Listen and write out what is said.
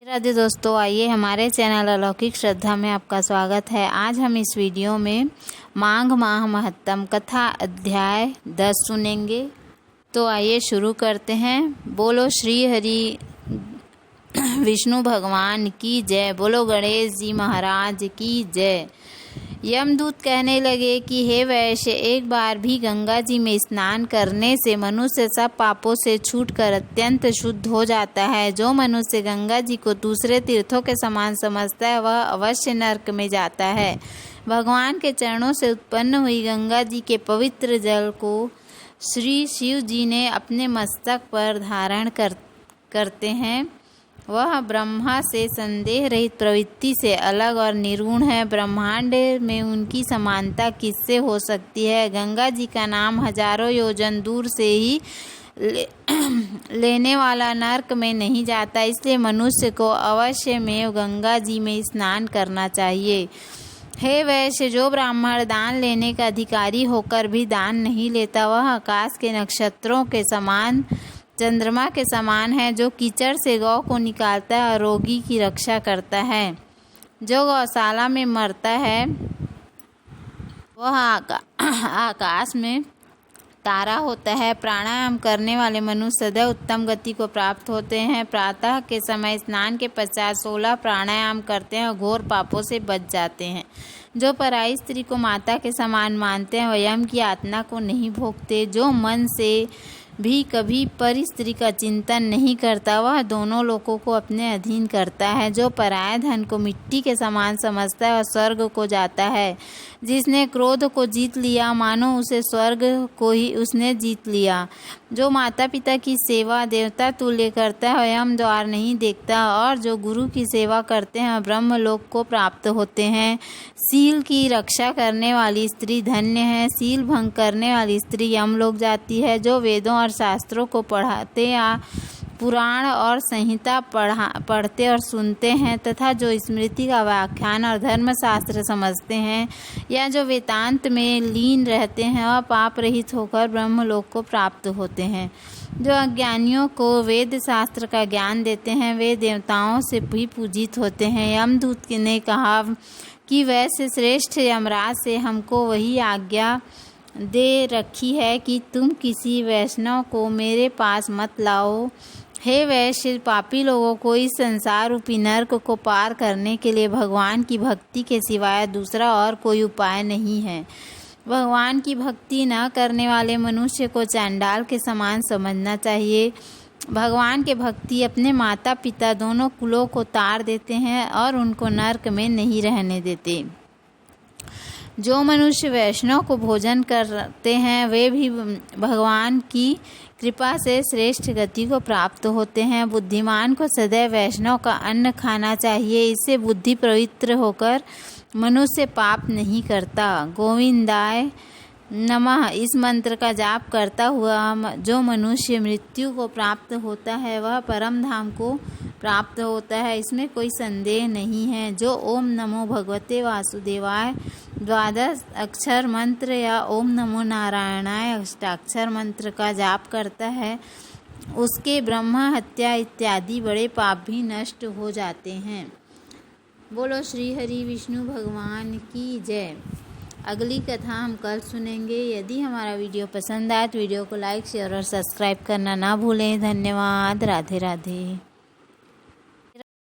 राधे दोस्तों, आइए हमारे चैनल अलौकिक श्रद्धा में आपका स्वागत है। आज हम इस वीडियो में माघ माह महत्तम कथा अध्याय 10 सुनेंगे। तो आइए शुरू करते हैं। बोलो श्री हरि विष्णु भगवान की जय। बोलो गणेश जी महाराज की जय। यमदूत कहने लगे कि हे वैश्य, एक बार भी गंगा जी में स्नान करने से मनुष्य सब पापों से छूटकर अत्यंत शुद्ध हो जाता है। जो मनुष्य गंगा जी को दूसरे तीर्थों के समान समझता है वह अवश्य नरक में जाता है। भगवान के चरणों से उत्पन्न हुई गंगा जी के पवित्र जल को श्री शिव जी ने अपने मस्तक पर धारण करते हैं। वह ब्रह्मा से संदेह रहित प्रवृत्ति से अलग और निर्गुण है। ब्रह्मांड में उनकी समानता किससे हो सकती है। गंगा जी का नाम हजारों योजन दूर से ही लेने वाला नरक में नहीं जाता, इसलिए मनुष्य को अवश्य में गंगा जी में स्नान करना चाहिए। हे वैश्य, जो ब्राह्मण दान लेने का अधिकारी होकर भी दान नहीं लेता वह आकाश के नक्षत्रों के समान चंद्रमा के समान है। जो कीचड़ से गौ को निकालता है और रोगी की रक्षा करता है। जो गौशाला में मरता है वह आकाश में तारा होता है। प्राणायाम करने वाले मनुष्य सदैव उत्तम गति को प्राप्त होते हैं। प्रातः के समय स्नान के पश्चात 16 प्राणायाम करते हैं और घोर पापों से बच जाते हैं। जो पराई स्त्री को माता के समान मानते हैं वह यम की यातना को नहीं भोगते। जो मन से भी कभी पर स्त्री का चिंतन नहीं करता वह दोनों लोकों को अपने अधीन करता है। जो पराया धन को मिट्टी के समान समझता है वह स्वर्ग को जाता है। जिसने क्रोध को जीत लिया मानो उसे स्वर्ग को ही उसने जीत लिया। जो माता पिता की सेवा देवता तुल्य करता है यम द्वार नहीं देखता, और जो गुरु की सेवा करते हैं ब्रह्मलोक को प्राप्त होते हैं। सील की रक्षा करने वाली स्त्री धन्य है। सील भंग करने वाली स्त्री यमलोक जाती है। जो वेदों और शास्त्रों को पढ़ाते या पुराण और संहिता पढ़ते और सुनते हैं तथा जो स्मृति का व्याख्यान और धर्मशास्त्र समझते हैं या जो वेदांत में लीन रहते हैं वह पाप रहित होकर ब्रह्मलोक को प्राप्त होते हैं। जो अज्ञानियों को वेद शास्त्र का ज्ञान देते हैं वे देवताओं से भी पूजित होते हैं। यमदूत ने कहा कि वैसे श्रेष्ठ यमराज से हमको वही आज्ञा दे रखी है कि तुम किसी वैष्णव को मेरे पास मत लाओ। हे वैश्य, पापी लोगों को इस संसार रूपी नरक को पार करने के लिए भगवान की भक्ति के सिवाय दूसरा और कोई उपाय नहीं है। भगवान की भक्ति न करने वाले मनुष्य को चांडाल के समान समझना चाहिए। भगवान के भक्ति अपने माता पिता दोनों कुलों को तार देते हैं और उनको नरक में नहीं रहने देते। जो मनुष्य वैष्णव को भोजन करते हैं वे भी भगवान की कृपा से श्रेष्ठ गति को प्राप्त होते हैं। बुद्धिमान को सदैव वैष्णव का अन्न खाना चाहिए, इससे बुद्धि पवित्र होकर मनुष्य पाप नहीं करता। गोविंदाय नमः इस मंत्र का जाप करता हुआ जो मनुष्य मृत्यु को प्राप्त होता है वह परम धाम को प्राप्त होता है, इसमें कोई संदेह नहीं है। जो ओम नमो भगवते वासुदेवाय 12 अक्षर मंत्र या ओम नमो नारायणाय अष्टाक्षर मंत्र का जाप करता है उसके ब्रह्म हत्या इत्यादि बड़े पाप भी नष्ट हो जाते हैं। बोलो श्री हरि विष्णु भगवान की जय। अगली कथा हम कल सुनेंगे। यदि हमारा वीडियो पसंद आए तो वीडियो को लाइक शेयर और सब्सक्राइब करना ना भूलें। धन्यवाद। राधे राधे।